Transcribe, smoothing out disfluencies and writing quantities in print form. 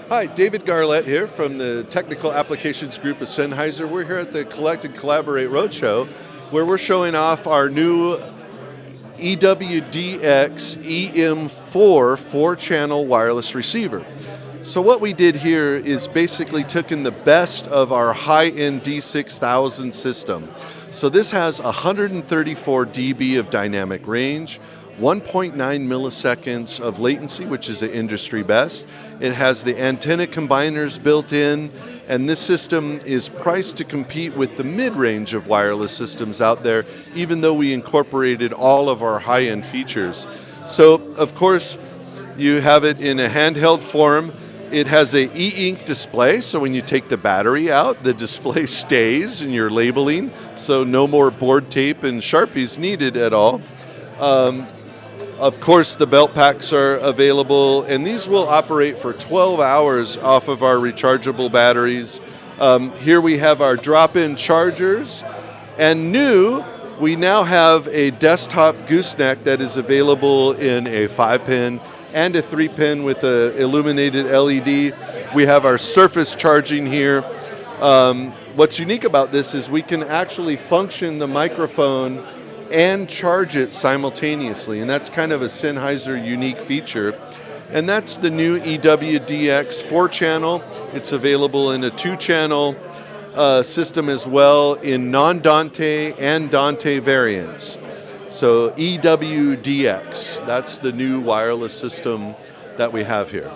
Hi, David Garlett here from the Technical Applications Group of Sennheiser. We're here at the Collect and Collaborate Roadshow, where we're showing off our new EWDX EM4 4-channel wireless receiver. So what we did here is basically taken the best of our high-end D6000 system. So this has 134 dB of dynamic range, 1.9 milliseconds of latency, which is the industry best. It has the antenna combiners built in, and this system is priced to compete with the mid-range of wireless systems out there, even though we incorporated all of our high-end features. So, of course, you have it in a handheld form. It has a e-ink display, so when you take the battery out, the display stays in your labeling, so no more board tape and Sharpies needed at all. Of course, the belt packs are available, and these will operate for 12 hours off of our rechargeable batteries. Here we have our drop-in chargers, and we now have a desktop gooseneck that is available in a 5-pin and a 3-pin with an illuminated LED. We have our surface charging here. What's unique about this is we can actually function the microphone and charge it simultaneously, and that's kind of a Sennheiser unique feature. And that's the new EWDX 4-channel. It's available in a 2-channel system as well in non-Dante and Dante variants. So EWDX, that's the new wireless system that we have here.